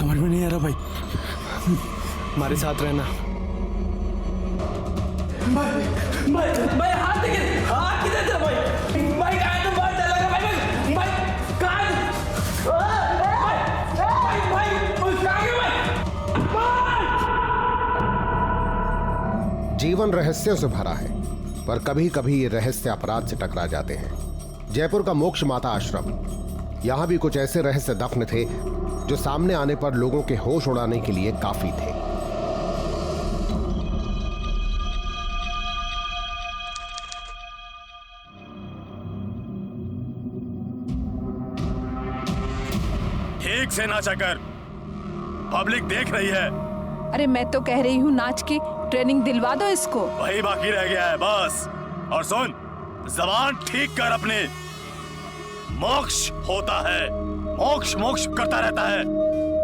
समझ में नहीं आ रहा भाई। हमारे साथ रहना। भाई हाथ देखिए, हाथ किधर था भाई? भाई कहाँ तो बहुत डर लगा भाई। भाई कहाँ? भाई कहाँ गए भाई? जीवन रहस्यों से भरा है, पर कभी कभी ये रहस्य अपराध से टकरा जाते हैं। जयपुर का मोक्ष माता आश्रम, यहां भी कुछ ऐसे रहस्य दफन थे जो सामने आने पर लोगों के होश उड़ाने के लिए काफी थे। ठीक से नाचा कर, पब्लिक देख रही है। अरे मैं तो कह रही हूँ नाच की ट्रेनिंग दिलवा दो इसको। वही बाकी रह गया है बस। और सुन, जबान ठीक कर अपने। मोक्ष होता है, मोक्ष मोक्ष करता रहता है।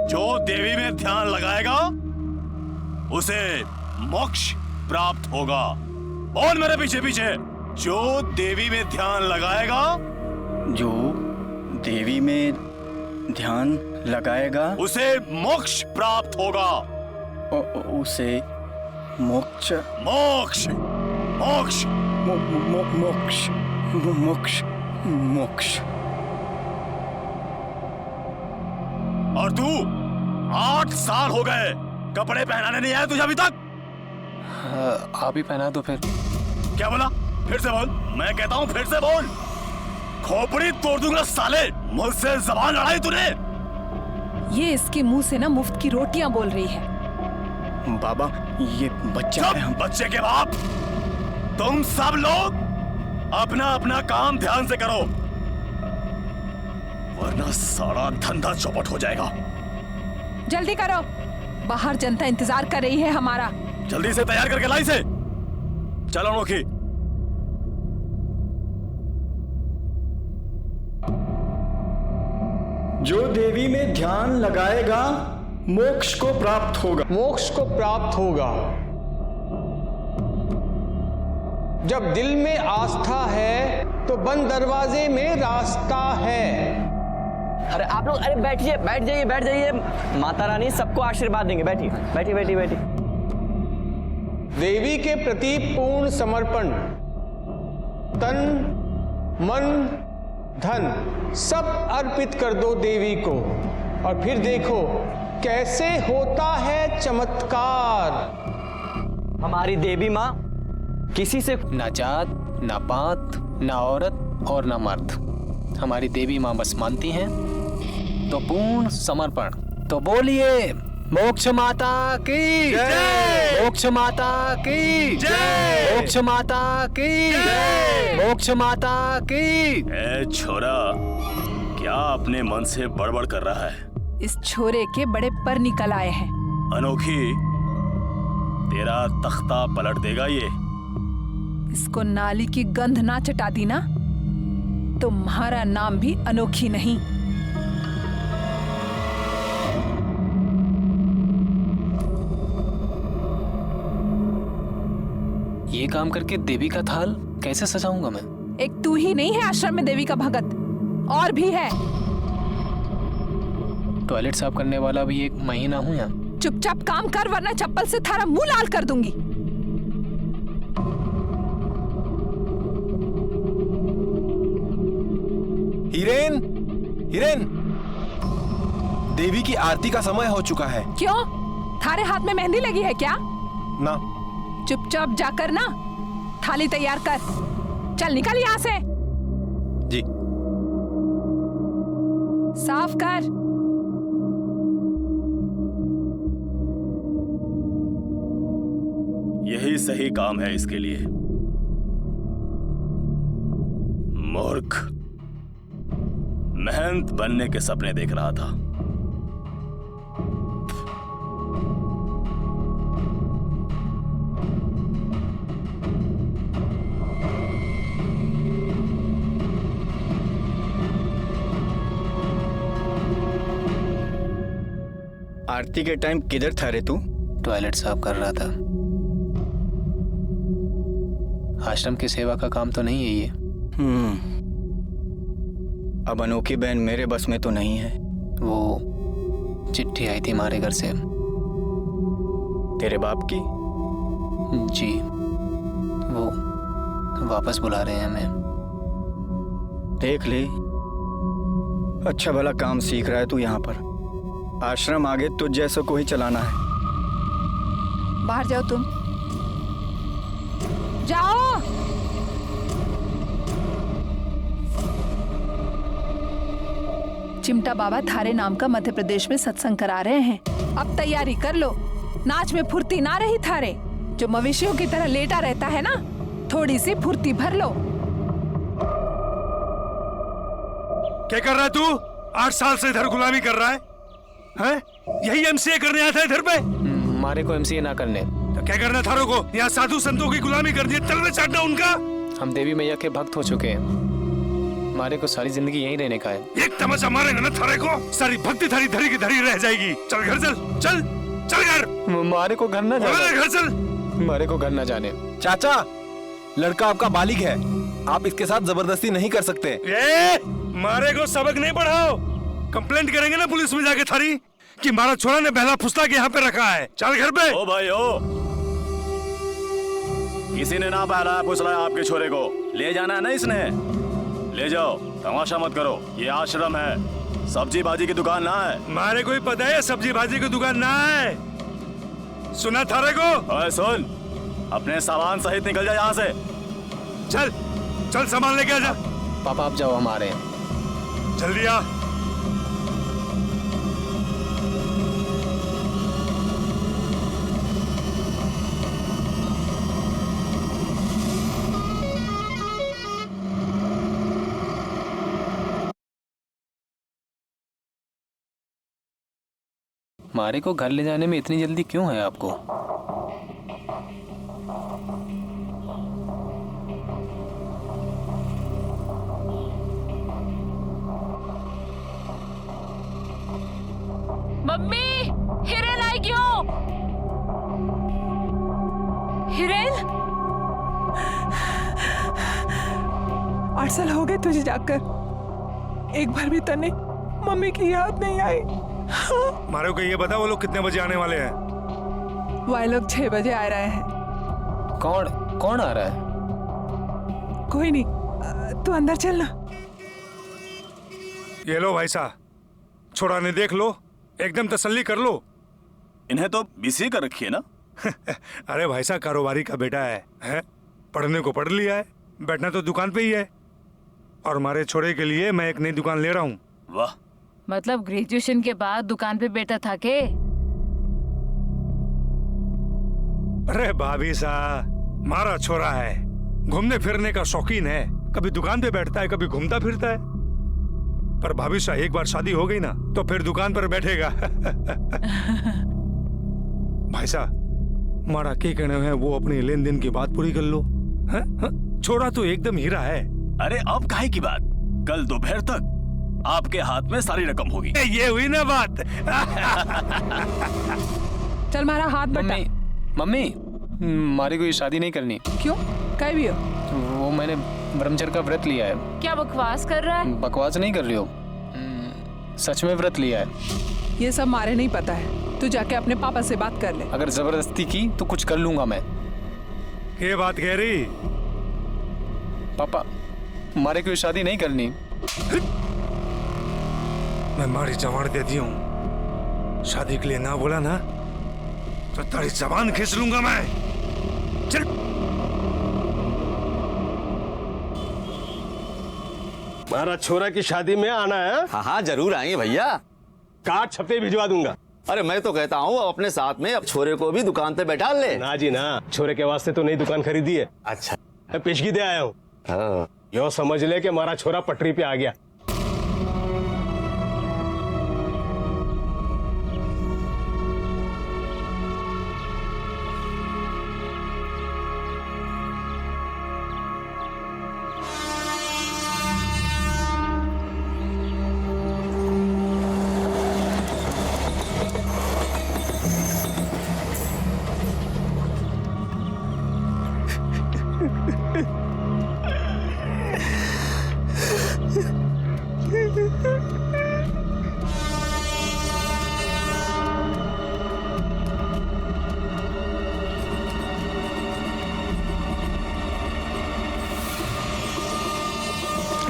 जो देवी में ध्यान लगाएगा उसे मोक्ष प्राप्त होगा। बोल मेरे पीछे पीछे, जो देवी में ध्यान लगाएगा, जो देवी में ध्यान लगाएगा उसे मोक्ष प्राप्त होगा। उसे मोक्ष मोक्ष मोक्ष मोक्ष मोक्ष मोक्ष। और तू 8 साल हो गए, कपड़े पहनाने नहीं आया तुझे अभी तक? आप ही पहना दो फिर। क्या बोला? फिर से बोल। मैं कहता हूँ फिर से बोल। खोपड़ी तोड़ दूंगा साले। मुझसे जबान लड़ाई तूने। ये इसके मुंह से ना मुफ्त की रोटियां बोल रही है। बाबा ये बच्चा है। हम बच्चे के बाप, तुम सब लोग अपना अपना काम ध्यान से करो, वरना सारा धंधा चौपट हो जाएगा। जल्दी करो, बाहर जनता इंतजार कर रही है हमारा। जल्दी से तैयार करके लाई से। चलो अनोखी। जो देवी में ध्यान लगाएगा मोक्ष को प्राप्त होगा। मोक्ष को प्राप्त होगा। जब दिल में आस्था है तो बंद दरवाजे में रास्ता है। अरे आप लोग, अरे बैठिए, बैठ जाइए। माता रानी सबको आशीर्वाद देंगे। बैठिए बैठिए बैठिए बैठिए। देवी के प्रति पूर्ण समर्पण, तन मन धन सब अर्पित कर दो देवी को, और फिर देखो कैसे होता है चमत्कार। हमारी देवी माँ किसी से ना जात, ना पात, ना औरत और ना मर्द। हमारी देवी माँ बस मानती हैं तो पूर्ण समर्पण। तो बोलिए मोक्ष माता की जय, मोक्ष माता की जय, मोक्ष माता की जय, मोक्ष माता की। ए छोरा, क्या अपने मन से बड़बड़ कर रहा है? इस छोरे के बड़े पर निकल आए हैं। अनोखी, तेरा तख्ता पलट देगा ये। इसको नाली की गंध ना चटा दी ना, तो तुम्हारा नाम भी अनोखी नहीं। ये काम करके देवी का थाल कैसे सजाऊंगा मैं? एक तू ही नहीं है आश्रम में देवी का भगत, और भी है। टॉयलेट साफ करने वाला भी एक महीना हूँ यहाँ। चुपचाप काम कर, वरना चप्पल से थारा मुंह लाल कर दूंगी। हिरेन, हिरेन, देवी की आरती का समय हो चुका है। क्यों? थारे हाथ में मेहंदी लगी है क्या? ना। चुपचाप जाकर ना थाली तैयार कर। चल निकल यहाँ से। जी। साफ कर। यही सही काम है इसके लिए। मूर्ख, महंत बनने के सपने देख रहा था। आरती के टाइम किधर था रे तू? टॉयलेट साफ कर रहा था। आश्रम की सेवा का काम तो नहीं है ये। अब अनोखी बहन मेरे बस में तो नहीं है। वो चिट्ठी आई थी हमारे घर से। तेरे बाप की? जी, वो वापस बुला रहे हैं हमें। देख ले, अच्छा भला काम सीख रहा है तू यहाँ पर। आश्रम आगे तुझ जैसों को ही चलाना है। बाहर जाओ तुम, जाओ। चिमटा बाबा थारे नाम का मध्य प्रदेश में सत्संग करा रहे हैं। अब तैयारी कर लो, नाच में फुर्ती ना रही थारे। जो मवेशियों की तरह लेटा रहता है ना, थोड़ी सी फुर्ती भर लो। क्या कर रहा है तू? 8 साल से इधर गुलामी कर रहा है, हैं? यही एमसीए करने आता है इधर पे? हमारे को एमसीए ना करने। तो क्या करना थारों को? यहाँ साधु संतों की गुलामी करनी है, तलवे चाटना उनका। हम देवी मैया के भक्त हो चुके हैं, हमारे को सारी जिंदगी यहीं रहने का है। एक तमाचा मारेगा ना थारे को, सारी भक्ति थारी धरी की धरी रह जाएगी। चल घर चल, चल चल घर। हमारे को घर ना जाने। घर चल, हमारे को घर ना जाने। चाचा, लड़का आपका बालिग है, आप इसके साथ जबरदस्ती नहीं कर सकते। मारे को सबक नहीं पढ़ाओ, कंप्लेंट करेंगे ना पुलिस में जाके थारी कि मारा छोरा ने बहला फुसला के यहाँ पे रखा है। चल घर पे। ओ भाई ओ, किसी ने ना बहलाया फुसलाया आपके छोरे को, ले जाना है ना इसने, ले जाओ। तमाशा मत करो, ये आश्रम है, सब्जी भाजी की दुकान ना है। मारे को ही पता है सब्जी भाजी की दुकान ना है, सुना थारे को? ओए सुन, अपने सामान सहित निकल जा यहाँ से। चल चल सामान लेके आ जा। पापा आप जाओ, हम आ रहे हैं। जल्दी आ। हमारे को घर ले जाने में इतनी जल्दी क्यों है आपको? मम्मी, हिरेन आई क्यों? हिरेन, 8 साल हो गए तुझे जाकर, एक बार भी तने मम्मी की याद नहीं आई। मारे को ये बता वो लोग कितने बजे आने वाले हैं? वह लोग 6 बजे आ रहे हैं। कौन कौन आ रहा है? कोई नहीं, तू अंदर चलना। ये लो भाई साहब, छोड़ा ने देख लो, एकदम तसल्ली कर लो। इन्हें तो बीसी कर रखी है ना। अरे भाई साहब, कारोबारी का बेटा है? पढ़ने को पढ़ लिया है, बैठना तो दुकान पे ही है। और हमारे छोरे के लिए मैं एक नई दुकान ले रहा हूँ। वाह, मतलब ग्रेजुएशन के बाद दुकान पे बैठा था के? अरे भाभी साहब, मारा छोरा है, घूमने फिरने का शौकीन है, कभी दुकान पे बैठता है, कभी घूमता फिरता है। पर भाभी साहब, एक बार शादी हो गई ना तो फिर दुकान पर बैठेगा। भाई साहब, मारा के कहने हैं वो अपनी लेन देन की बात पूरी कर लो। छोरा तो एकदम हीरा है। अरे अब काहे की बात, कल दोपहर तक आपके हाथ में सारी रकम होगी। ये हुई ना बात। चल मारा हाथ बटा। मम्मी, हमारी को ये शादी नहीं करनी। क्यों? कहीं भी हो? वो मैंने ब्रह्मचर्य का व्रत लिया है। क्या बकवास कर रहा है? बकवास नहीं कर रही हो, सच में व्रत लिया है। ये सब मारे नहीं पता है, तू जाके अपने पापा से बात कर ले। अगर जबरदस्ती की तो कुछ कर लूंगा मैं। ये बात कह रही? पापा, हमारे को ये शादी नहीं करनी। मैं मारी जबान दे दी हूँ, शादी के लिए ना बोला ना तो तेरी जबान खींच लूंगा मैं। चल। हमारा छोरा की शादी में आना है? हाँ हाँ जरूर आएंगे भैया। कार्ड छपे भिजवा दूंगा। अरे मैं तो कहता हूँ अपने साथ में अब छोरे को भी दुकान पे बैठा ले। ना जी ना, छोरे के वास्ते तो नई दुकान खरीदी है। अच्छा, पेशगी दे आया हूँ। हाँ। यो समझ ले कि हमारा छोरा पटरी पे आ गया।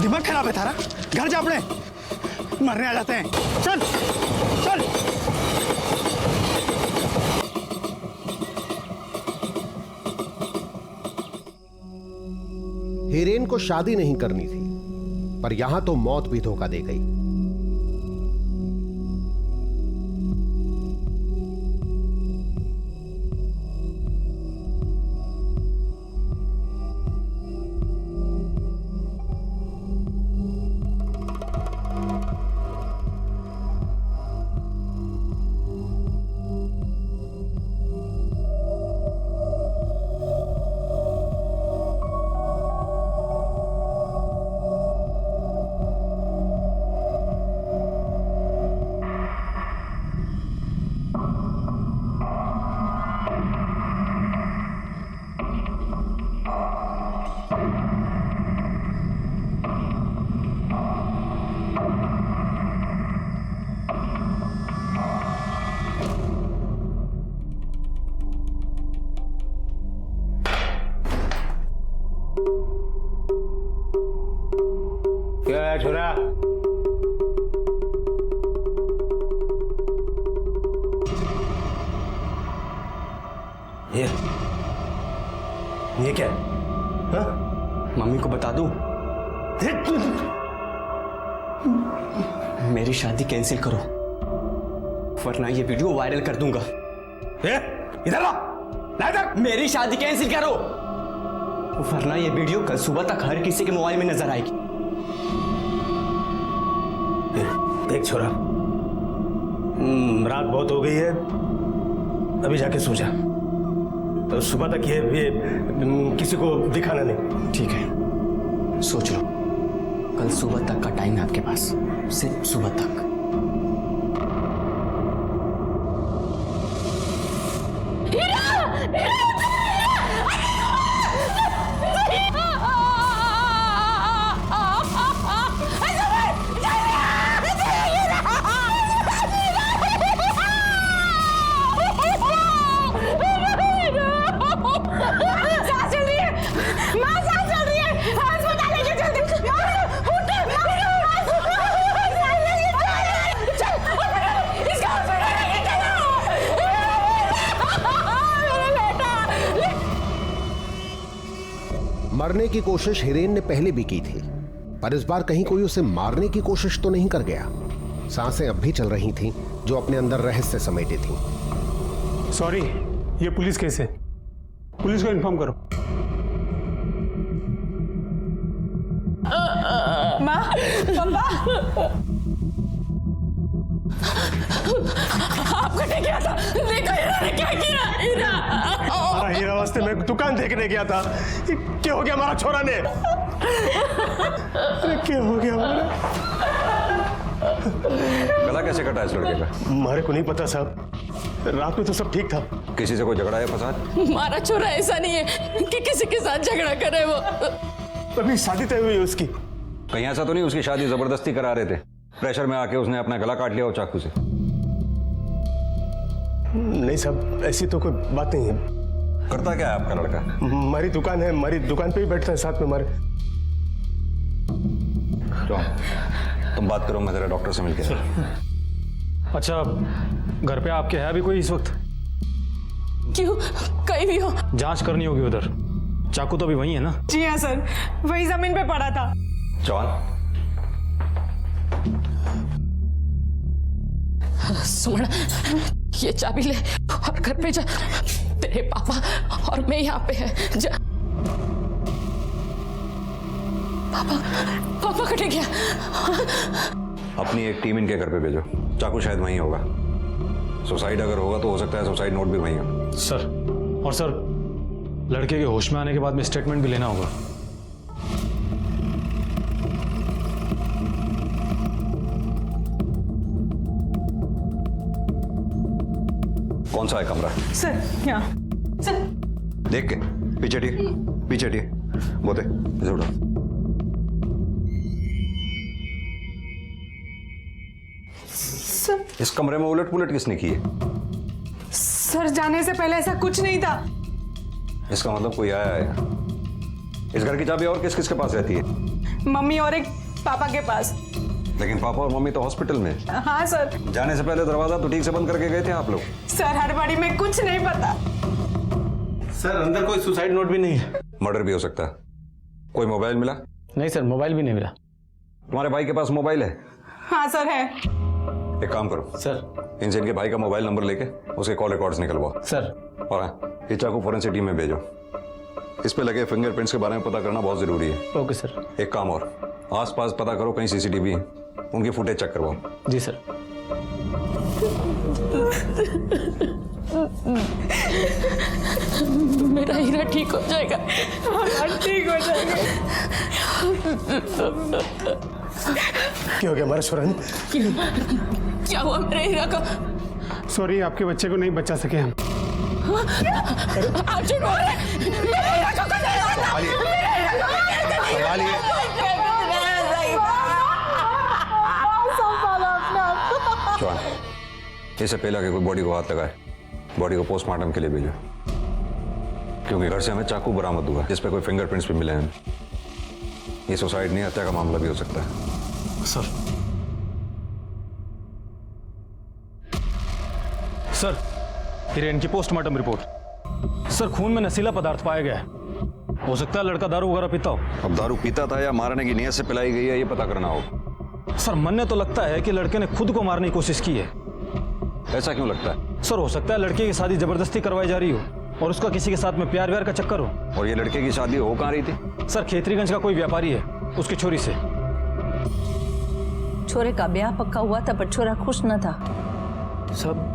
दिमाग खराब है थारा, घर जा अपने, मरने आ जाते हैं। चल चल। हिरेन को शादी नहीं करनी थी, पर यहां तो मौत भी धोखा दे गई। क्या है छोरा? ये क्या है? हाँ? मम्मी को बता दूं? मेरी शादी कैंसिल करो, वरना ये वीडियो वायरल कर दूंगा। इधर ला, मेरी शादी कैंसिल करो, वरना ये वीडियो कल सुबह तक हर किसी के मोबाइल में नजर आएगी। देख छोरा, रात बहुत हो गई है, अभी जाके सो जा, तो सुबह तक ये किसी को दिखाना नहीं। ठीक है, सोच लो, कल सुबह तक का टाइम है आपके पास, सिर्फ सुबह तक। मरने की कोशिश हिरेन ने पहले भी की थी, पर इस बार कहीं कोई उसे मारने की कोशिश तो नहीं कर गया। सांसें अब भी चल रही थीं, जो अपने अंदर रहस्य समेटे थीं। सॉरी, ये पुलिस केस है, पुलिस को इन्फॉर्म करो। माँ, पापा, आपको क्या किया था? देखो हीरा ने क्या किया। हीरा, हीरा वास्ते मैं दुकान देखने गया था। क्या हो गया हमारा छोरा ने? अरे क्या हो गया हमारा? गला कैसे कटा इस लड़के का? हमारे को नहीं पता साहब, रात में तो सब ठीक था। किसी से कोई झगड़ा है, फसाद? हमारा छोरा ऐसा नहीं है कि किसी के साथ झगड़ा करे। वो अभी शादी तय हुई है उसकी। कहीं ऐसा तो नहीं उसकी शादी जबरदस्ती करा रहे थे, प्रेशर में आके उसने अपना गला काट लिया हो चाकू से? नहीं साहब, ऐसी तो कोई बात नहीं है। करता क्या है आपका लड़का? हमारी दुकान है, हमारी दुकान पे ही बैठता है साथ में हमारे। तुम बात करो, मैं जरा डॉक्टर से मिलके। अच्छा, घर पे आपके है अभी कोई इस वक्त? क्यों, कहीं भी हो? जांच करनी होगी उधर। चाकू तो अभी वही है ना? जी हाँ सर, वही जमीन पे पड़ा था। जॉन, सुमन, ये चाबी ले और घर पे जा। तेरे पापा और मैं यहाँ पे है। जा। पापा कटे गया। अपनी एक टीम इनके घर पे भेजो, चाकू शायद वहीं होगा। सुसाइड अगर होगा तो हो सकता है सुसाइड नोट भी वहीं हो। सर, और सर, लड़के के होश में आने के बाद में स्टेटमेंट भी लेना होगा। कौन सा है कमरा? सर, यहाँ। सर, देख के पीछे टी, पीछे टी, बोते इधर उठा। सर, इस कमरे में उलट पुलट किसने की है? सर, जाने से पहले ऐसा कुछ नहीं था। इसका मतलब कोई आया है। इस घर की चाबी और किस किस के पास रहती है? मम्मी और एक पापा के पास। लेकिन पापा और मम्मी तो हॉस्पिटल में। हाँ सर। जाने से पहले दरवाजा तो ठीक से बंद करके गए थे आप लोग? सर हड़बड़ी में कुछ नहीं पता। सर अंदर कोई सुसाइड नोट भी नहीं है। मर्डर भी हो सकता है। कोई मोबाइल मिला? नहीं सर, मोबाइल भी नहीं मिला। तुम्हारे भाई के पास मोबाइल है? हाँ सर है। एक काम करो सर, इनसे इनके भाई का मोबाइल नंबर लेके उसके कॉल रिकॉर्ड्स निकलवाओ। सर। और हाँ, ये चाकू फोरेंसिक टीम में भेजो। इस पे लगे फिंगरप्रिंट्स के बारे में पता करना बहुत जरूरी है। Okay sir. एक काम और, आसपास पता करो कहीं सीसीटीवी है, उनकी फुटेज चेक करवाओ। जी सर। मेरा हीरा ठीक हो जाएगा। ठीक हो जाएगा। क्या हो गया हमारा छोरा? क्या हुआ मेरे हीरा का? सॉरी, आपके बच्चे को नहीं बचा सके हम। अर्जुन बोल रहे हैं, मेरे हीरा को कुछ नहीं होता। जॉन, इससे पहले कि कोई बॉडी को हाथ लगाए, बॉडी को पोस्टमार्टम के लिए भेजो, क्योंकि घर से हमें चाकू बरामद हुआ जिस पे कोई फिंगरप्रिंट्स भी मिले हैं। ये सुसाइड नहीं, हत्या का मामला भी हो सकता है। सर, हिरेन की पोस्टमार्टम रिपोर्ट। सर, खून में नशीला पदार्थ पाया गया है। हो सकता है लड़का दारू वगैरह पीता हो। अब दारू पीता था या मारने की नीयत से पिलाई गई है, ये पता करना होगा। सर, मन तो लगता है कि लड़के ने खुद को मारने की कोशिश की है। ऐसा क्यों लगता है? सर, हो सकता है लड़के की शादी जबरदस्ती करवाई जा रही हो और उसका किसी के साथ में प्यार व्यार का चक्कर हो। और ये लड़के की शादी हो कहाँ रही थी? सर, खेतरीगंज का कोई व्यापारी है, उसकी छोरी से। छोरे का ब्याह पक्का हुआ था पर छोरा खुश न था। सब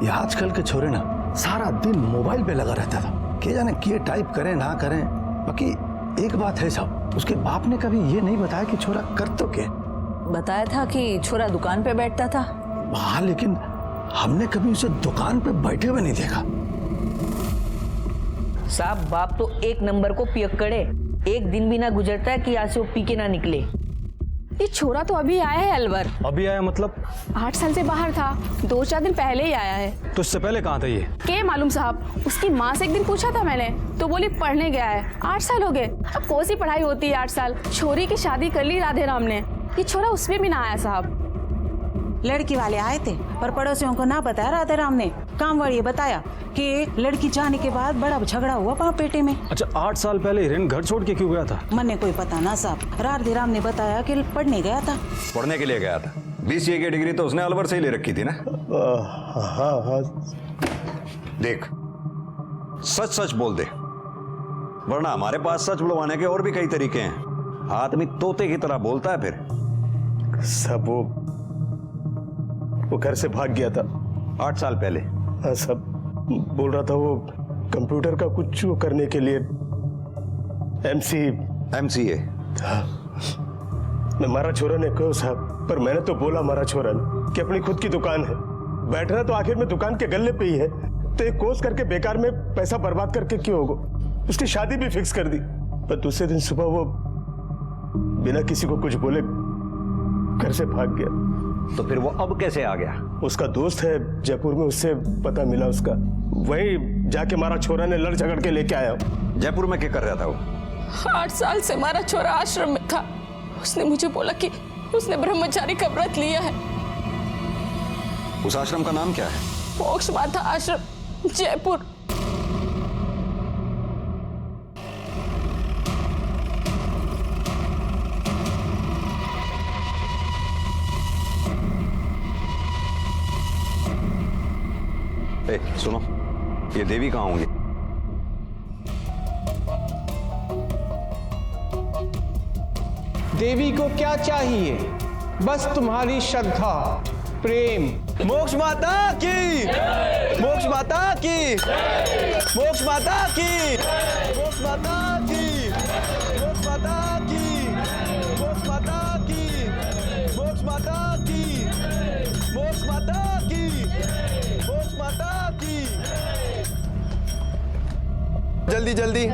ये आजकल के छोरे ना सारा दिन मोबाइल पे लगा रहता था। क्या जाने क्या टाइप करें ना करें। बाकी एक बात है साहब, उसके बाप ने कभी ये नहीं बताया कि छोरा कर तो क्या। बताया था कि छोरा दुकान पे बैठता था। हाँ, लेकिन हमने कभी उसे दुकान पे बैठे हुए नहीं देखा। साहब, बाप तो एक नंबर को पियक्कड़े। एक दिन भी ना गुजरता है कि आज से वो पी के ना निकले। ये छोरा तो अभी आया है अलवर। अभी आया मतलब? 8 साल से बाहर था, 2-4 दिन पहले ही आया है। तो इससे पहले कहाँ था ये? के मालूम साहब, उसकी माँ से एक दिन पूछा था मैंने तो बोली पढ़ने गया है। 8 साल हो गए। अब कौन सी पढ़ाई होती है 8 साल। छोरी की शादी कर ली राधे राम ने। ये छोरा उसमें भी ना आया साहब। लड़की वाले आए थे पर पड़ोसियों को ना बताया राधे राम ने। काम वाली बताया कि लड़की जाने के बाद बड़ा झगड़ा हुआ पाँव पेटे में। अच्छा, 8 साल पहले हिरेन घर छोड़ के क्यों गया था? मन कोई पता ना साहब। राधे राम ने बताया कि पढ़ने गया था। पढ़ने के लिए गया था? BCA की डिग्री तो उसने अलवर से ही ले रखी थी ना? हाँ। देख, सच सच बोल दे, वरना हमारे पास सच बुलवाने के और भी कई तरीके हैं। आदमी तोते की तरह बोलता है फिर। सब वो घर से भाग गया था 8 साल पहले। हाँ, सब बोल रहा था वो कंप्यूटर का कुछ वो करने के लिए MCA। हाँ, मैं मारा छोरा ने कहो साहब, पर मैंने तो बोला मारा छोरा ने कि अपनी खुद की दुकान है, बैठना तो आखिर में दुकान के गल्ले पे ही है, तो एक कोर्स करके बेकार में पैसा बर्बाद करके क्यों होगा। उसकी शादी भी फिक्स कर दी, पर दूसरे दिन सुबह वो बिना किसी को कुछ बोले घर से भाग गया। तो फिर वो अब कैसे आ गया? उसका दोस्त है जयपुर में, उससे पता मिला उसका। वही जाके मारा छोरा ने लड़ झगड़ के लेके आया। जयपुर में क्या कर रहा था वो? 8 साल से हमारा छोरा आश्रम में था। उसने मुझे बोला कि उसने ब्रह्मचारी का व्रत लिया है। उस आश्रम का नाम क्या है? मोक्ष माता आश्रम, जयपुर। सुनो, ये देवी कहाँ होंगी? देवी को क्या चाहिए? बस तुम्हारी श्रद्धा, प्रेम। मोक्ष माता की, मोक्ष माता की, मोक्ष माता की, मोक्ष माता की, मोक्ष माता की, मोक्ष माता की, मोक्ष माता की, मोक्ष माता की, मोक्ष माता की। जल्दी जल्दी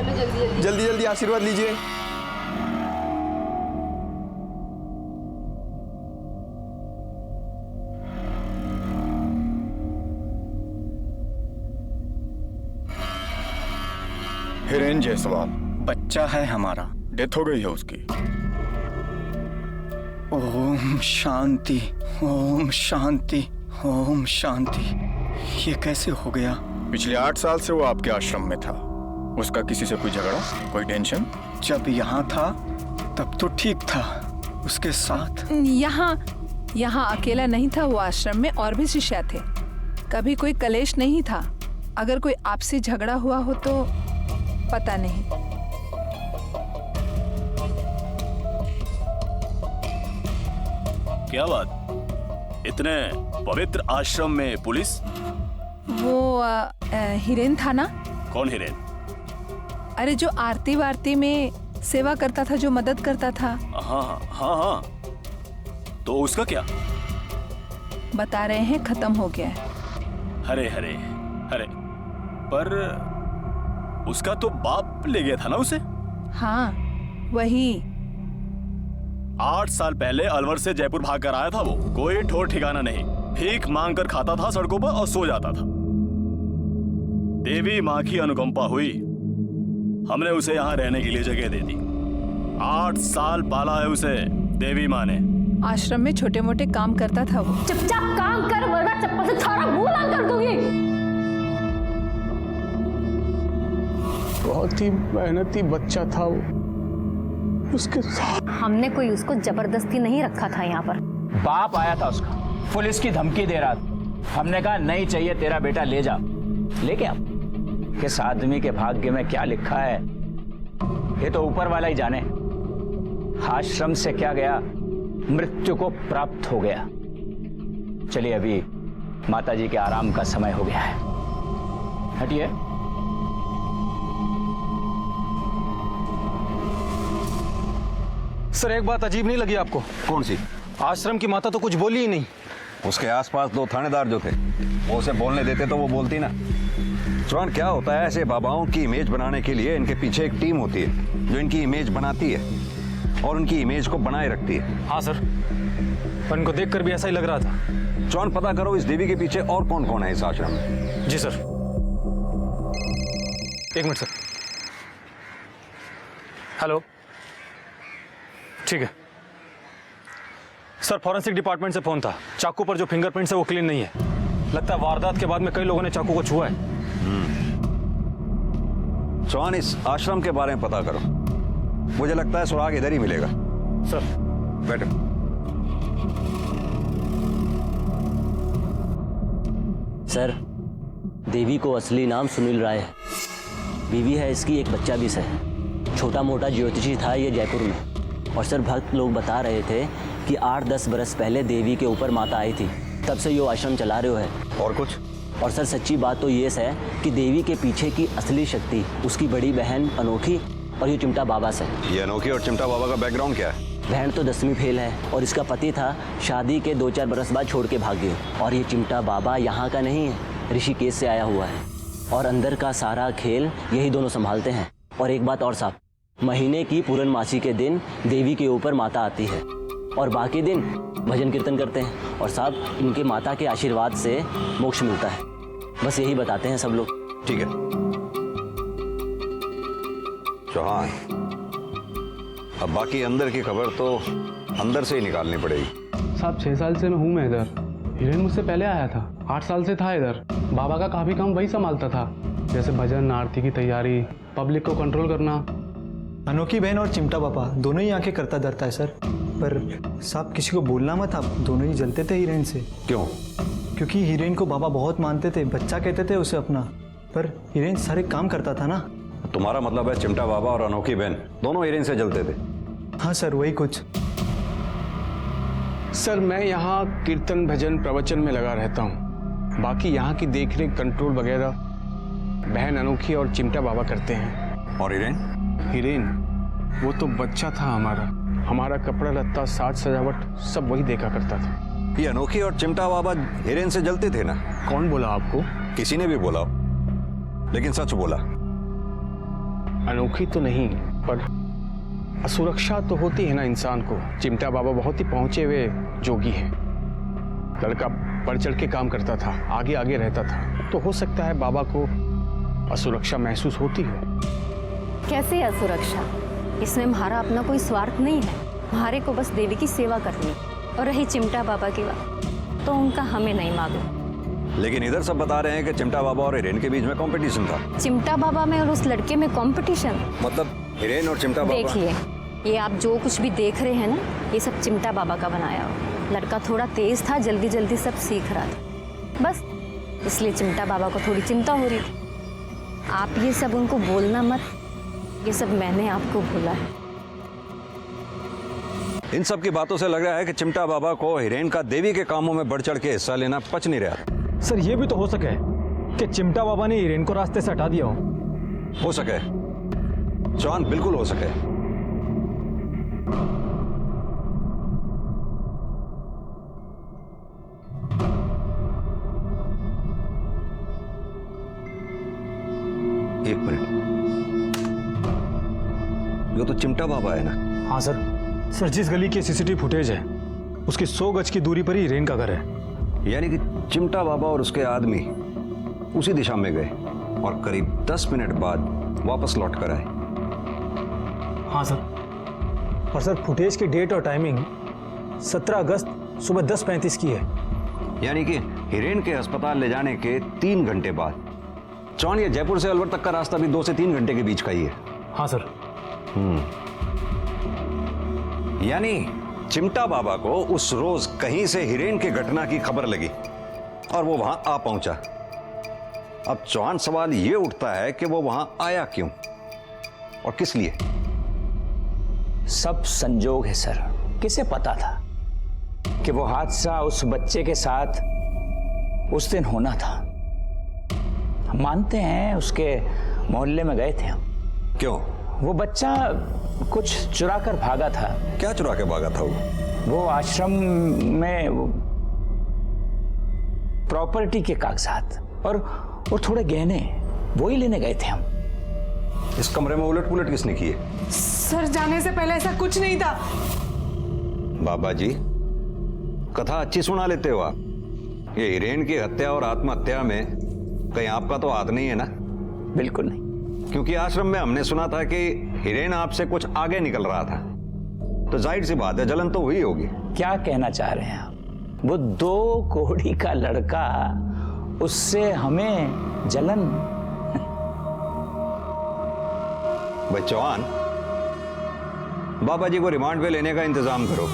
जल्दी जल्दी आशीर्वाद लीजिए। हिरेन जायसवाल, बच्चा है हमारा, डेथ हो गई है उसकी। ओम शांति, ओम शांति, ओम शांति। ये कैसे हो गया? पिछले 8 साल से वो आपके आश्रम में था। उसका किसी से कोई झगड़ा, कोई टेंशन? जब यहाँ था तब तो ठीक था। उसके साथ यहाँ अकेला नहीं था वो, आश्रम में और भी शिष्य थे। कभी कोई कलेश नहीं था। अगर कोई आपसी झगड़ा हुआ हो तो पता नहीं। क्या बात, इतने पवित्र आश्रम में पुलिस? वो हिरेन था ना? कौन हिरेन? अरे जो आरती वारती में सेवा करता था, जो मदद करता था। हाँ, तो उसका क्या? बता रहे हैं खत्म हो गया है। हरे पर उसका तो बाप ले गया था ना उसे? हाँ वही। 8 साल पहले अलवर से जयपुर भाग कर आया था वो। कोई ठोर ठिकाना नहीं, भीख मांग कर खाता था सड़कों पर और सो जाता था। देवी माँ की अनुकंपा हुई, हमने उसे यहाँ रहने के लिए जगह दे दी। 8 साल पाला है उसे देवी माँ ने। आश्रम में छोटे मोटे काम करता था वो। चुपचाप काम कर वरना चप्पल से थारा मुंह लाल कर दूंगी। बहुत ही मेहनती बच्चा था वो। उसके साथ हमने कोई उसको जबरदस्ती नहीं रखा था यहाँ पर। बाप आया था उसका, पुलिस की धमकी दे रहा था। हमने कहा नहीं चाहिए तेरा बेटा, ले जा। लेके अब किस आदमी के भाग्य में क्या लिखा है ये तो ऊपर वाला ही जाने। आश्रम से क्या गया, मृत्यु को प्राप्त हो गया। चलिए अभी माताजी के आराम का समय हो गया है, हटिए। सर एक बात अजीब नहीं लगी आपको? कौन सी? आश्रम की माता तो कुछ बोली ही नहीं। उसके आसपास 2 थानेदार जो थे वो उसे बोलने देते तो वो बोलती ना। चौहान, क्या होता है, ऐसे बाबाओं की इमेज बनाने के लिए इनके पीछे एक टीम होती है जो इनकी इमेज बनाती है और उनकी इमेज को बनाए रखती है। हाँ सर, पर इनको देखकर भी ऐसा ही लग रहा था। चौहान, पता करो इस देवी के पीछे और कौन कौन है इस आश्रम में। जी सर। 1 minute sir. हेलो, ठीक है सर। फॉरेंसिक डिपार्टमेंट से फोन था। चाकू पर जो फिंगरप्रिंट्स है वो क्लीन नहीं है। लगता है वारदात के बाद में कई लोगों ने चाकू को छुआ है। चौहान, इस आश्रम के बारे में पता करो। मुझे लगता है सुराग इधर ही मिलेगा। सर बैठो। सर, देवी को असली नाम सुनील राय है। बीवी है इसकी, एक बच्चा भी है। छोटा मोटा ज्योतिषी था ये जयपुर में। और सर भक्त लोग बता रहे थे कि 8-10 बरस पहले देवी के ऊपर माता आई थी, तब से यो आश्रम चला रहे है। और कुछ? और सर सच्ची बात तो ये है कि देवी के पीछे की असली शक्ति उसकी बड़ी बहन अनोखी और ये चिमटा बाबा से। ये अनोखी और चिमटा बाबा का बैकग्राउंड क्या है? बहन तो 10वीं फेल है और इसका पति था, शादी के 2-4 बरस बाद छोड़ के भाग गए। और ये चिमटा बाबा यहाँ का नहीं है, ऋषिकेश से आया हुआ है। और अंदर का सारा खेल यही दोनों संभालते हैं। और एक बात और साहब, महीने की पूर्णमासी के दिन देवी के ऊपर माता आती है और बाकी दिन भजन कीर्तन करते हैं। और साहब इनके माता के आशीर्वाद से मोक्ष मिलता है। बस यही बताते हैं सब लोग। ठीक है चौहान, अब बाकी अंदर की खबर तो अंदर से ही निकालनी पड़ेगी। साहब 6 साल से मैं हूँ मैं इधर। हिरेन मुझसे पहले आया था, 8 साल से था इधर। बाबा का काफी काम वही संभालता था, जैसे भजन आरती की तैयारी, पब्लिक को कंट्रोल करना। अनोखी बहन और चिमटा बाबा दोनों ही आंखें करता धरता है सर। पर साहब किसी को बोलना मत, आप दोनों ही जलते थे हिरेन से। क्यों? क्योंकि हिरेन को बाबा बहुत मानते थे, बच्चा कहते थे उसे अपना। पर हिरेन सारे काम करता था ना। तुम्हारा मतलब है चिमटा बाबा और अनोखी बहन दोनों हिरेन से जलते थे? हाँ सर, वही कुछ। सर मैं यहाँ कीर्तन भजन प्रवचन में लगा रहता हूँ। बाकी यहाँ की देखरेख कंट्रोल वगैरह बहन अनोखी और चिमटा बाबा करते हैं। और हिरेन? हिरेन वो तो बच्चा था हमारा कपड़ा लत्ता साज सजावट सब वही देखा करता था। ये अनोखी और चिमटा बाबा हिरेन से जलते थे ना? कौन बोला आपको? किसी ने भी बोला, लेकिन सच बोला। अनोखी तो नहीं, पर असुरक्षा तो होती है ना इंसान को। चिमटा बाबा बहुत ही पहुंचे हुए जोगी हैं। लड़का बढ़ चढ़ के काम करता था, आगे आगे रहता था, तो हो सकता है बाबा को असुरक्षा महसूस होती हो। कैसे है सुरक्षा? इसमें हमारा अपना कोई स्वार्थ नहीं है। हमारे को बस देवी की सेवा करनी। और रही चिमटा बाबा की बात, तो उनका हमें नहीं मालूम। लेकिन इधर सब बता रहे हैं कि चिमटा बाबा और हिरेन के बीच में कंपटीशन था। चिमटा बाबा में और उस लड़के में कंपटीशन? मतलब हिरेन और चिमटा बाबा? देखिए, ये आप जो कुछ भी देख रहे हैं ना, ये सब चिमटा बाबा का बनाया हो। लड़का थोड़ा तेज था, जल्दी जल्दी सब सीख रहा था, बस इसलिए चिमटा बाबा को थोड़ी चिंता हो रही थी। आप ये सब उनको बोलना मत, ये सब मैंने आपको बोला है। इन सब की बातों से लग रहा है कि चिमटा बाबा को हिरेन का देवी के कामों में बढ़ चढ़ के हिस्सा लेना पच नहीं रहा। सर, ये भी तो हो सके कि चिमटा बाबा ने हिरेन को रास्ते से हटा दिया हो सके चौहान, बिल्कुल हो सके। एक मिनट, ये तो चिमटा बाबा है ना? हाँ सर। सर, जिस गली की सीसीटीवी फुटेज है उसकी 100 गज की दूरी पर ही हिरेन का घर है। यानी कि चिमटा बाबा और उसके आदमी उसी दिशा में गए और करीब 10 मिनट बाद वापस लौट कर आए। हाँ सर। और सर, फुटेज की डेट और टाइमिंग 17 अगस्त सुबह 10:35 की है। यानी कि हिरेन के अस्पताल ले जाने के 3 घंटे बाद। चौहान, ये जयपुर से अलवर तक का रास्ता भी 2 से 3 घंटे के बीच का ही है। हाँ सर। यानी चिमटा बाबा को उस रोज कहीं से हिरेन के घटना की खबर लगी और वो वहां आ पहुंचा। अब चौहान, सवाल ये उठता है कि वो वहां आया क्यों और किस लिए? सब संजोग है सर। किसे पता था कि वो हादसा उस बच्चे के साथ उस दिन होना था? हम मानते हैं उसके मोहल्ले में गए थे हम। क्यों? वो बच्चा कुछ चुरा कर भागा था। क्या चुरा के भागा था वो आश्रम में प्रॉपर्टी के कागजात और थोड़े गहने, वो ही लेने गए थे हम। इस कमरे में उलट पुलट किसने की है? सर, जाने से पहले ऐसा कुछ नहीं था। बाबा जी, कथा अच्छी सुना लेते हो आप। ये हिरेन की हत्या और आत्महत्या में कहीं आपका तो हाथ नहीं है ना? बिल्कुल नहीं। क्योंकि आश्रम में हमने सुना था कि हिरेन आपसे कुछ आगे निकल रहा था, तो जाहिर सी बात है जलन तो हुई होगी। क्या कहना चाह रहे हैं आप? वो 2 कोड़ी का लड़का, उससे हमें जलन? भाई चौहान, बाबा जी को रिमांड पे लेने का इंतजाम करो।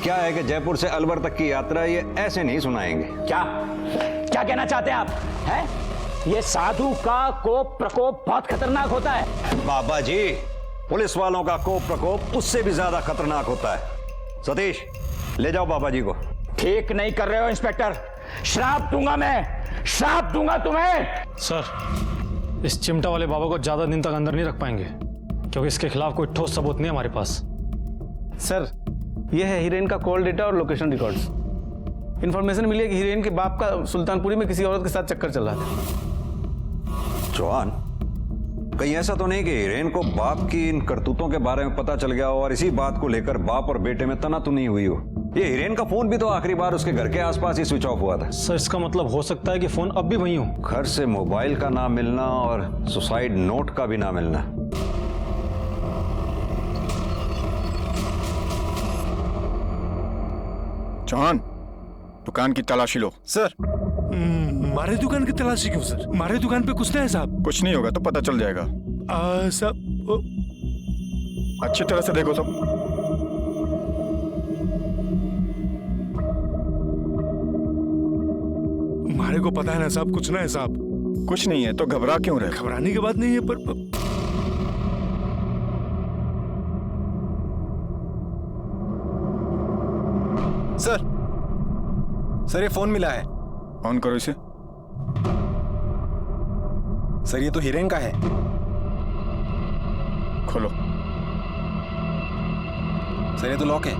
क्या है कि जयपुर से अलवर तक की यात्रा ये ऐसे नहीं सुनाएंगे। क्या कहना चाहते हैं आप? हैं? ये साधु का कोप प्रकोप बहुत खतरनाक होता है। बाबा जी, पुलिस वालों का कोप प्रकोप उससे भी ज्यादा खतरनाक होता है। सतीश, ले जाओ बाबा जी को। ठीक नहीं कर रहे हो इंस्पेक्टर, श्राप दूंगा मैं, श्राप दूंगा तुम्हें। सर, इस चिमटा वाले बाबा को ज्यादा दिन तक अंदर नहीं रख पाएंगे क्योंकि इसके खिलाफ कोई ठोस सबूत नहीं है हमारे पास। सर, यह है हिरेन का कॉल डेटा और लोकेशन रिकॉर्ड्स। इंफॉर्मेशन मिली है कि हिरेन के बाप का सुल्तानपुरी में किसी औरत के साथ चक्कर चल रहा था। चौहान, कहीं ऐसा तो नहीं कि हिरेन को बाप की इन करतूतों के बारे में पता चल गया हो और इसी बात को लेकर बाप और बेटे में तनातनी हुई हो? ये हिरेन का फोन भी तो आखिरी बार उसके घर के आसपास ही स्विच ऑफ हुआ था। सर, इसका मतलब हो सकता है कि फोन अब भी वहीं हो। घर से मोबाइल का ना मिलना और सुसाइड नोट का भी ना मिलना। चौहान, दुकान की तलाशी लो। सर, हमारे दुकान की तलाशी क्यों सर? हमारे दुकान पे कुछ नहीं है साहब। कुछ नहीं होगा तो पता चल जाएगा। सब अच्छी तरह से देखो सब। हमारे को पता है ना साहब, कुछ ना है साहब। कुछ नहीं है तो घबरा क्यों रहे? घबराने की बात नहीं है, पर सर, ये फोन मिला है। ऑन करो इसे। सर, ये तो हिरेन का है। खोलो। सर, ये तो लॉक है।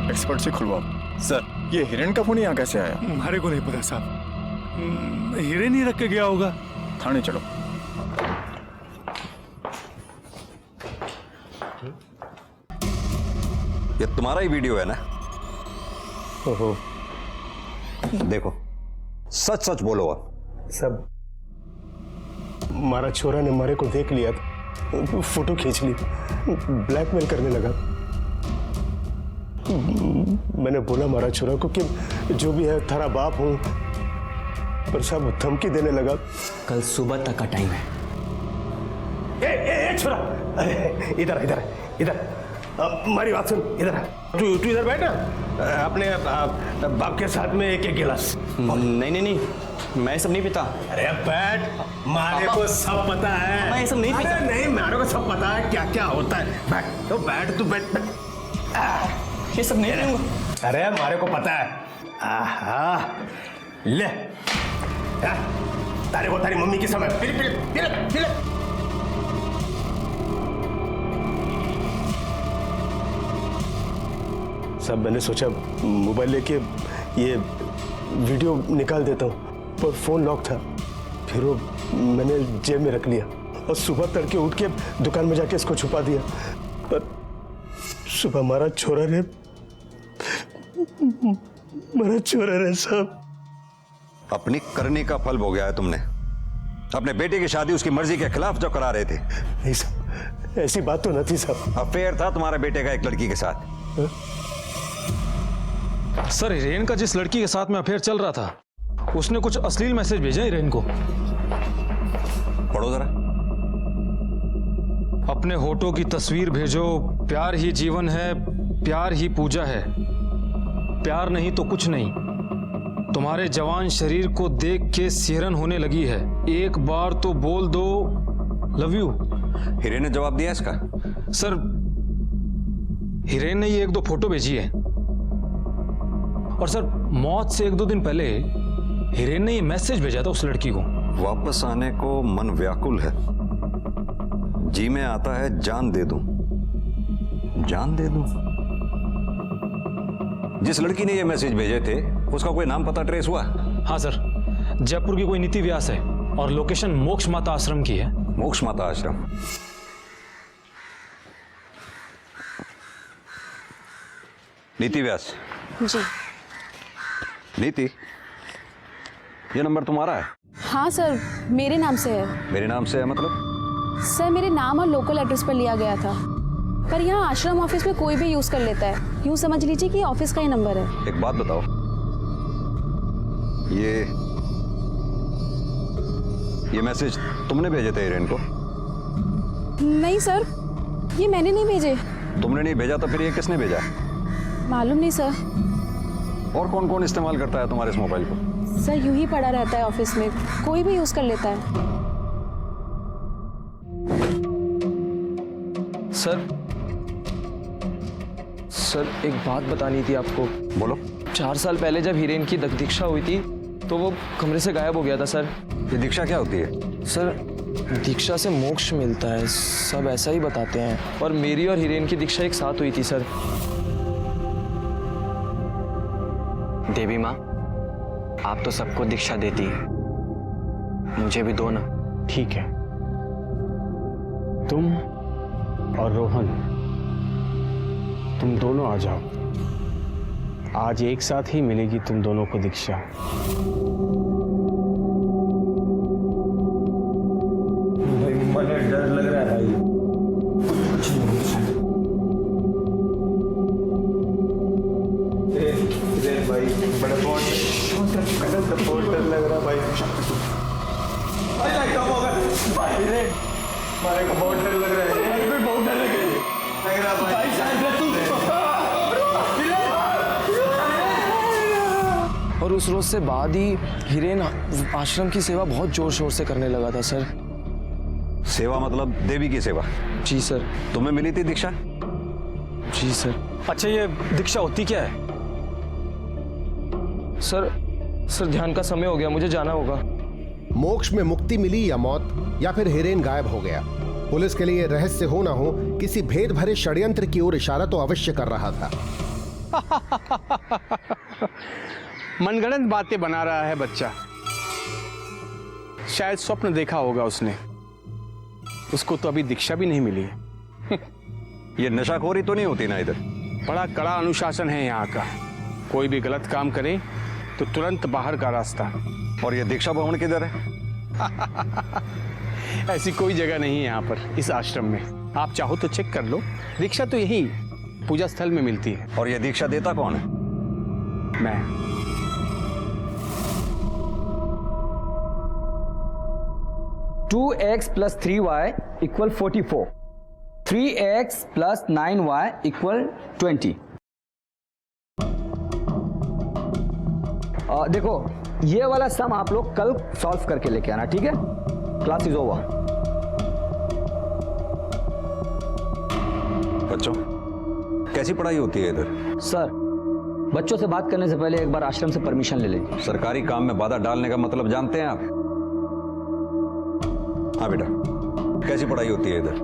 एक्सपर्ट से खुलवाओ। सर, ये हिरेन का फोन यहाँ कैसे आया? हमारे को नहीं पता साहब, हिरेन ही रख के गया होगा। थाने चलो। ये तुम्हारा ही वीडियो है ना? ओहो। देखो, सच सच बोलो आप। सब मारा छोरा ने मारे को देख लिया था, फोटो खींच ली, ब्लैकमेल करने लगा। मैंने बोला मारा छोरा को कि जो भी है थारा बाप हूं, पर साहब धमकी देने लगा। कल सुबह तक का टाइम है। ए छोरा, अरे इधर इधर इधर, हमारी बात सुन, इधर तू इधर बैठ, अपने बाप के साथ में एक गिलास। नहीं, मैं सब नहीं पीता। अरे बैठ, मारे को सब पता है। मैं ये सब नहीं पीता। अरे नहीं, मारे को सब पता है क्या क्या होता है। बैठ तो बैठ, तू बैठ। ये सब नहीं पीऊंगा। अरे मारे को पता है। आहा, ले तारे को तारी मम्मी की समय पी ले। सब मैंने सोचा मोबाइल लेके ये वीडियो निकाल देता हूँ, पर फोन लॉक था। फिर वो मैंने जेब में रख लिया और सुबह तड़के उठ के दुकान में जाके इसको छुपा दिया। पर सुबह मारा छोरा रे साहब। अपनी करनी का फल भोग गया है तुमने। अपने बेटे की शादी उसकी मर्जी के खिलाफ जो करा रहे थे। नहीं साहब, ऐसी बात तो न थी साहब। अफेयर था तुम्हारे बेटे का एक लड़की के साथ। सर, हिरेन का जिस लड़की के साथ में अफेयर चल रहा था, उसने कुछ अश्लील मैसेज भेजा हिरेन को। पढ़ो जरा। अपने होठों की तस्वीर भेजो, प्यार ही जीवन है, प्यार ही पूजा है, प्यार नहीं तो कुछ नहीं, तुम्हारे जवान शरीर को देख के सिहरन होने लगी है, एक बार तो बोल दो लव यू। हिरेन ने जवाब दिया इसका? सर, हिरेन ने ये 1-2 फोटो भेजी है, और सर मौत से 1-2 दिन पहले हिरेन ने ये मैसेज भेजा था उस लड़की को। वापस आने को मन व्याकुल है, जी में आता है जान दे दूं, जान दे दूं। जिस लड़की ने ये मैसेज भेजे थे उसका कोई नाम पता ट्रेस हुआ? हाँ सर, जयपुर की कोई नीति व्यास है और लोकेशन मोक्ष माता आश्रम की है। मोक्ष माता आश्रम? नीति व्यास जी। नीति, ये नंबर तुम्हारा है? हाँ सर, मेरे नाम से है। मेरे नाम से है मतलब? सर, मेरे नाम और लोकल एड्रेस पर लिया गया था, पर यहाँ आश्रम ऑफिस में कोई भी यूज कर लेता है। यूँ समझ लीजिए कि ऑफिस का ही नंबर है। एक बात बताओ, ये मैसेज तुमने भेजे थे हिरेन को? नहीं सर, ये मैंने नहीं भेजे। तुमने नहीं भेजा तो फिर ये किसने भेजा? मालूम नहीं सर। और कौन कौन इस्तेमाल करता है तुम्हारे इस मोबाइल को? सर, यूं ही पड़ा रहता है ऑफिस में, कोई भी यूज कर लेता है। सर, एक बात बतानी थी आपको। बोलो। 4 साल पहले जब हिरेन की दीक्षा हुई थी तो वो कमरे से गायब हो गया था सर। ये दीक्षा क्या होती है? सर, दीक्षा से मोक्ष मिलता है, सब ऐसा ही बताते हैं। और मेरी और हिरेन की दीक्षा एक साथ हुई थी सर। देवी माँ, आप तो सबको दीक्षा देती है, मुझे भी दो ना। ठीक है, तुम और रोहन, तुम दोनों आ जाओ। आज एक साथ ही मिलेगी तुम दोनों को दीक्षा। भाई मुझे डर लग रहा है भाई। कुछ नहीं भाई, बड़ा बहुत डर लग रहा भाई। मारे को बहुत डर लग रहा है, बहुत डर लग रहा भाई। और उस रोज से बाद ही हिरेन आश्रम की सेवा बहुत जोर शोर से करने लगा था सर। सेवा मतलब देवी की सेवा? जी सर। तुम्हें मिली थी दीक्षा? जी सर। अच्छा, ये दीक्षा होती क्या है? सर, ध्यान का समय हो गया, मुझे जाना होगा। मोक्ष में मुक्ति मिली या मौत, या फिर हिरेन गायब हो गया, पुलिस के लिए रहस्य हो ना हो, किसी भेद भरे षड्यंत्र की ओर इशारा तो अवश्य कर रहा था। मनगढ़ंत बातें बना रहा है बच्चा। शायद स्वप्न देखा होगा उसने। उसको तो अभी दीक्षा भी नहीं मिली है। ये नशाखोरी तो नहीं होती ना इधर? बड़ा कड़ा अनुशासन है यहाँ का। कोई भी गलत काम करे तो तुरंत बाहर का रास्ता। और ये दीक्षा भवन किधर है? ऐसी कोई जगह नहीं है यहाँ पर इस आश्रम में। आप चाहो तो चेक कर लो, दीक्षा तो यही पूजा स्थल में मिलती है। और ये दीक्षा देता कौन है? मैं। 2x + 3y = 44, 3x + 9y = 20। देखो ये वाला सम आप लोग कल सॉल्व करके लेके आना, ठीक है? Class is over. बच्चों, कैसी पढ़ाई होती है इधर? सर, बच्चों से बात करने से पहले एक बार आश्रम से परमिशन ले लीजिए। सरकारी काम में बाधा डालने का मतलब जानते हैं आप? हाँ बेटा, कैसी पढ़ाई होती है इधर?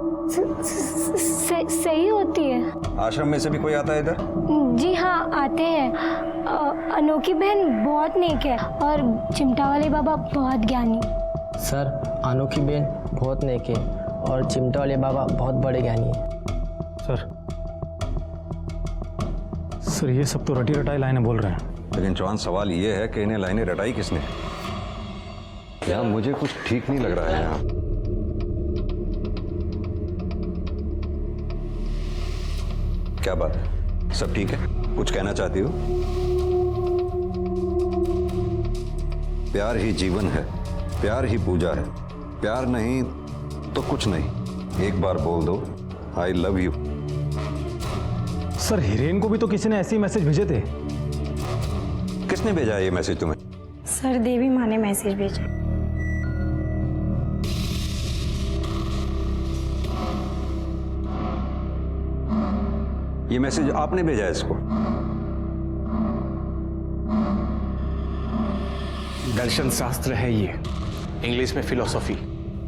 सही होती है। आश्रम में से भी कोई आता है इधर? जी हाँ, आते हैं। अनोखी बहन बहुत नेक है और चिमटा वाले बाबा बहुत ज्ञानी। सर, अनोखी बहन बहुत नेक है और चिमटा वाले बाबा बहुत बड़े ज्ञानी है। सर ये सब तो रटी रटाई लाइनें बोल रहे हैं। लेकिन जवान, सवाल ये है कि इन्हें लाइनें रटाई किसने? यार मुझे कुछ ठीक नहीं लग रहा है यहाँ। क्या बात है? सब ठीक है? कुछ कहना चाहती हो? प्यार ही जीवन है, प्यार ही पूजा है, प्यार नहीं तो कुछ नहीं। एक बार बोल दो I love you. Sir Hiren को भी तो किसी ने ऐसे ही मैसेज भेजे थे। किसने भेजा ये मैसेज तुम्हें? सर, देवी माँ ने मैसेज भेजा। ये मैसेज आपने भेजा है इसको? दर्शन शास्त्र है ये, इंग्लिश में फिलोसॉफी।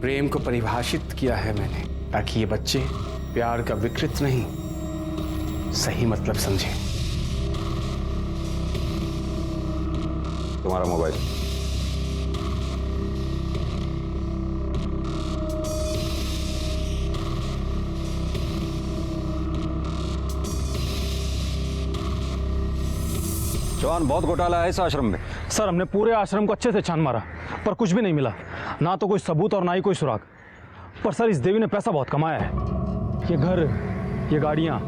प्रेम को परिभाषित किया है मैंने ताकि ये बच्चे प्यार का विकृत नहीं, सही मतलब समझे। तुम्हारा मोबाइल? जवान, बहुत घोटाला है इस आश्रम में। सर हमने पूरे आश्रम को अच्छे से छान मारा पर कुछ भी नहीं मिला, ना तो कोई सबूत और ना ही कोई सुराग। पर सर इस देवी ने पैसा बहुत कमाया है। ये घर, ये गाड़ियाँ।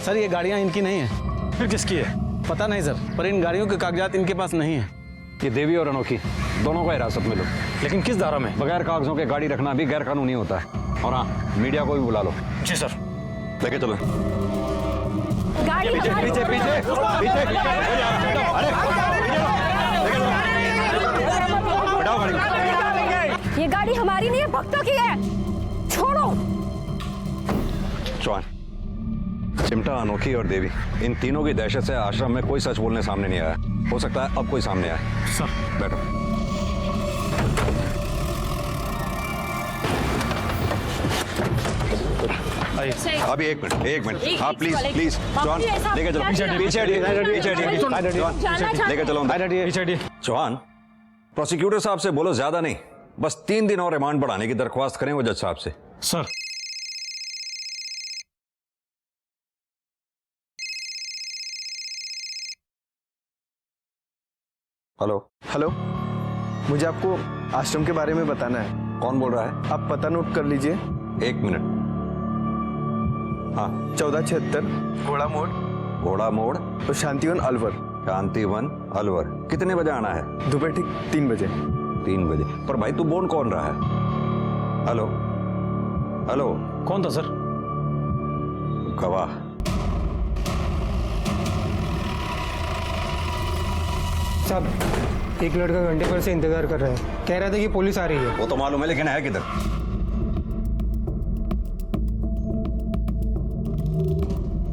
सर ये गाड़ियाँ इनकी नहीं है। फिर किसकी है? पता नहीं सर, पर इन गाड़ियों के कागजात इनके पास नहीं है। ये देवी और अनोखी दोनों को हिरासत में लो। लेकिन किस धारा में? बगैर कागजों के गाड़ी रखना भी गैर कानूनी होता है। और हाँ, मीडिया को भी बुला लो। जी सर। लेके चलो। गाड़ी पीछे पीछे पीछे पीछे। ये गाड़ी हमारी नहीं है, भक्तों की है। छोड़ो। चौहान, चिमटा, अनोखी और देवी, इन तीनों की दहशत से आश्रम में कोई सच बोलने सामने नहीं आया। हो सकता है अब कोई सामने आए। सर बैठो। अभी एक मिनट। हाँ प्लीज प्लीज चौहान, लेके चलो। पीछे लेके चलो। चौहान, प्रोसिक्यूटर साहब से बोलो ज्यादा नहीं, बस 3 दिन और रिमांड बढ़ाने की दरख्वास्त करें वो जज साहब से। सर। हेलो, मुझे आपको आश्रम के बारे में बताना है। कौन बोल रहा है? आप पता नोट कर लीजिए। 1 मिनट। हाँ, 1476 घोड़ा मोड़ और शांतिवन अलवर। शांतिवन अलवर। कितने बजे आना है? दोपहर ठीक 3 बजे। 3 बजे। पर भाई तू बोल कौन रहा है? Hello hello. कौन था सर? गवाह। साहब, एक लड़का घंटे भर से इंतजार कर रहा है, कह रहा था कि पुलिस आ रही है। वो तो मालूम है, लेकिन है किधर?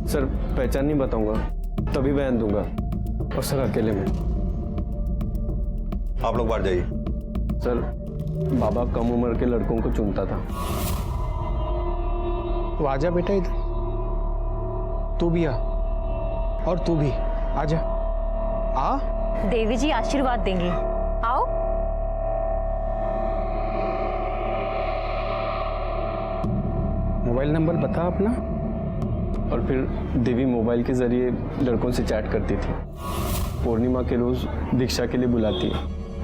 सर पहचान नहीं बताऊंगा, तभी बयान दूंगा, और सर अकेले में। आप लोग बाहर जाइए। सर बाबा कम उम्र के लड़कों को चुनता था। तो आजा बेटा इधर, तू भी आ, और तू भी आजा। आ, देवी जी आशीर्वाद देंगी, आओ। मोबाइल नंबर बता अपना। और फिर देवी मोबाइल के जरिए लड़कों से चैट करती थी। पूर्णिमा के रोज दीक्षा के लिए बुलाती है।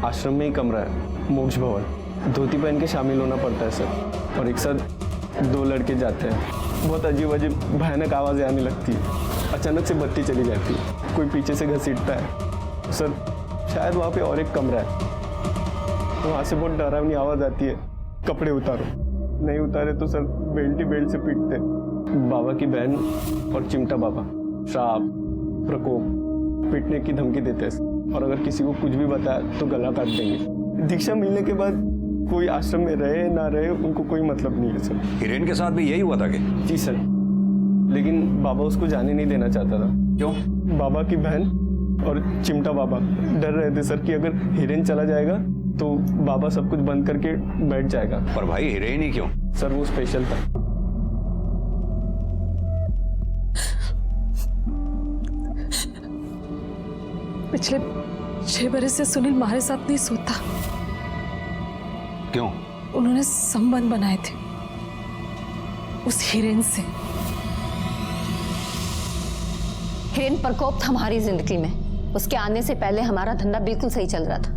आश्रम में ही कमरा है, मोक्ष भवन। धोती पहन के शामिल होना पड़ता है सर, और एक साथ 2 लड़के जाते हैं। बहुत अजीब अजीब भयानक आवाज़ें आने लगती है, अचानक से बत्ती चली जाती है, कोई पीछे से घसीटता है। सर शायद वहाँ पे और एक कमरा है, वहाँ से बहुत डरावनी आवाज़ आती है, कपड़े उतारो। नहीं उतारे तो सर बेल्ट ही बेल्ट से पीटते। बाबा की बहन और चिमटा बाबा श्राप, प्रकोप, पीटने की धमकी देते हैं, और अगर किसी को कुछ भी बताया तो गला काट देंगे। दीक्षा मिलने के बाद कोई आश्रम में रहे ना रहे उनको कोई मतलब नहीं है सर। हिरेन के साथ भी यही हुआ था कि? जी सर, लेकिन बाबा उसको जाने नहीं देना चाहता था। क्यों? बाबा की बहन और चिमटा बाबा डर रहे थे सर कि अगर हिरेन चला जाएगा तो बाबा सब कुछ बंद करके बैठ जाएगा। पर भाई हिरेन ही क्यों? सर वो स्पेशल था। पिछले 6 बरस से सुनील हमारे साथ नहीं सोता। क्यों? उन्होंने संबंध बनाए थे उस हिरेन से। हिरेन प्रकोप था हमारी जिंदगी में। उसके आने से पहले हमारा धंधा बिल्कुल सही चल रहा था।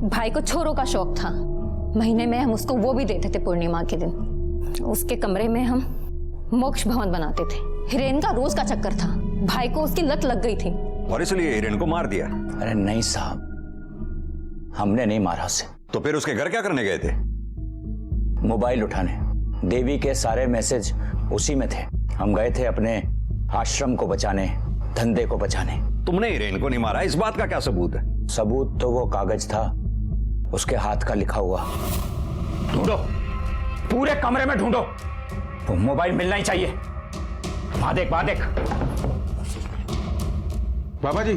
भाई को छोरों का शौक था, महीने में हम उसको वो भी देते थे पूर्णिमा के दिन। उसके कमरे में हम मोक्ष भवन बनाते थे। हिरेन का रोज का चक्कर था, भाई को उसकी लत लग गई थी और इसलिए हिरेन को मार दिया। अरे नहीं साहब, हमने नहीं मारा उसे। तो फिर उसके घर क्या करने गए थे? मोबाइल उठाने। देवी के सारे मैसेज उसी में थे। हम गए थे अपने आश्रम को बचाने, धंधे को बचाने। तुमने हिरेन को नहीं मारा, इस बात का क्या सबूत है? सबूत तो वो कागज था, उसके हाथ का लिखा हुआ। ढूंढो, पूरे कमरे में ढूंढो, वो मोबाइल मिलना ही चाहिए। वहां देख, वहां देख। बाबा जी,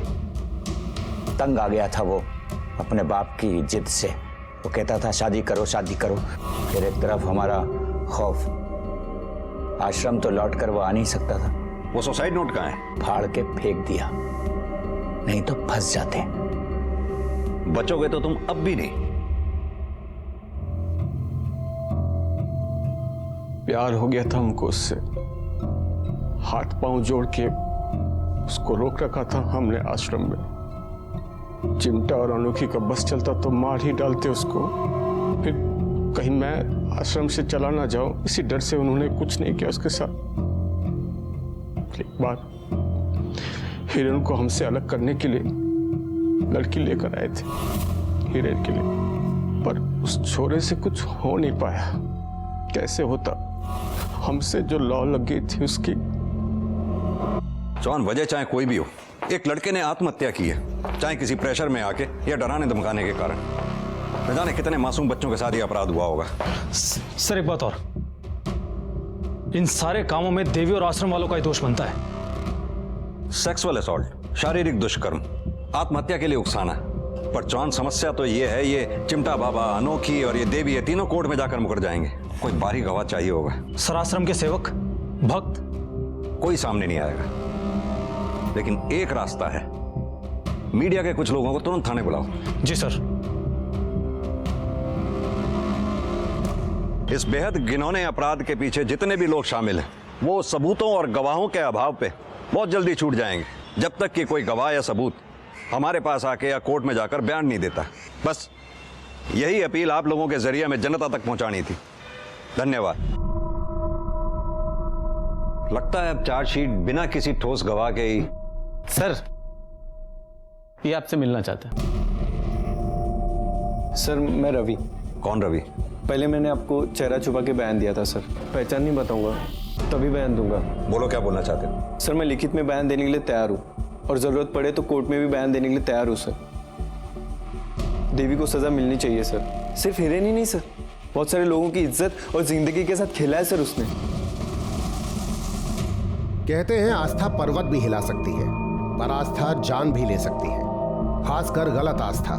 तंग आ गया था वो अपने बाप की जिद से। वो कहता था शादी करो, शादी करो। फिर एक तरफ हमारा खौफ, आश्रम तो लौट कर वो आ नहीं सकता था। वो सुसाइड नोट कहाँ है? फाड़ के फेंक दिया, नहीं तो फंस जाते। बचोगे तो तुम अब भी नहीं। प्यार हो गया था हमको उससे, हाथ पांव जोड़ के उसको रोक रखा था हमने आश्रम में। चिमटा और अनोखी का बस चलता तो मार ही डालते उसको। फिर कहीं मैं आश्रम से चला ना जाऊं, इसी डर से उन्होंने कुछ नहीं किया उसके साथ। एक बार हिरेन को हमसे अलग करने के लिए लड़की लेकर आए थे, हिरेन के लिए, पर उस छोरे से कुछ हो नहीं पाया। कैसे होता, हमसे जो लौ लग गई थी उसकी। जॉन, वजह चाहे कोई भी हो, एक लड़के ने आत्महत्या की है, चाहे किसी प्रेशर में आके या डराने धमकाने के कारण। न जाने कितने मासूम बच्चों के साथ ये अपराध हुआ होगा। सर एक बात और, इन सारे कामों में देवी और आश्रम वालों का ही दोष बनता है। सेक्सुअल असॉल्ट, शारीरिक दुष्कर्म, आत्महत्या के लिए उकसाना। पर जॉन, समस्या तो ये है, ये चिमटा बाबा, अनोखी और ये देवी, ये तीनों कोर्ट में जाकर मुकर जाएंगे। कोई बाहरी गवाह चाहिए होगा। सर आश्रम के सेवक, भक्त, कोई सामने नहीं आएगा। लेकिन एक रास्ता है, मीडिया के कुछ लोगों को तुरंत थाने बुलाओ। जी सर। इस बेहद घिनौने अपराध के पीछे जितने भी लोग शामिल हैं, वो सबूतों और गवाहों के अभाव पे बहुत जल्दी छूट जाएंगे, जब तक कि कोई गवाह या सबूत हमारे पास आके या कोर्ट में जाकर बयान नहीं देता। बस यही अपील आप लोगों के जरिए में जनता तक पहुंचानी थी। धन्यवाद। लगता है अब चार्जशीट बिना किसी ठोस गवाह के ही। सर, ये आपसे मिलना चाहता है। सर मैं रवि। कौन रवि? पहले मैंने आपको चेहरा छुपा के बयान दिया था सर, पहचान नहीं बताऊंगा, तभी बयान दूंगा। बोलो, क्या बोलना चाहते हो? सर मैं लिखित में बयान देने के लिए तैयार हूँ, और जरूरत पड़े तो कोर्ट में भी बयान देने के लिए तैयार हूँ सर। देवी को सजा मिलनी चाहिए सर। सिर्फ हिरेन ही नहीं सर, बहुत सारे लोगों की इज्जत और जिंदगी के साथ खेला है सर उसने। कहते हैं आस्था पर्वत भी हिला सकती है, पर आस्था जान भी ले सकती है। खासकर गलत आस्था,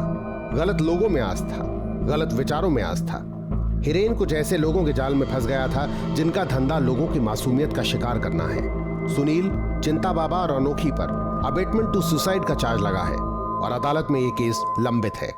गलत लोगों में आस्था, गलत विचारों में आस्था। हिरेन कुछ ऐसे लोगों के जाल में फंस गया था जिनका धंधा लोगों की मासूमियत का शिकार करना है। सुनील, चिंता बाबा और अनोखी पर अबेटमेंट टू सुसाइड का चार्ज लगा है और अदालत में ये केस लंबित है।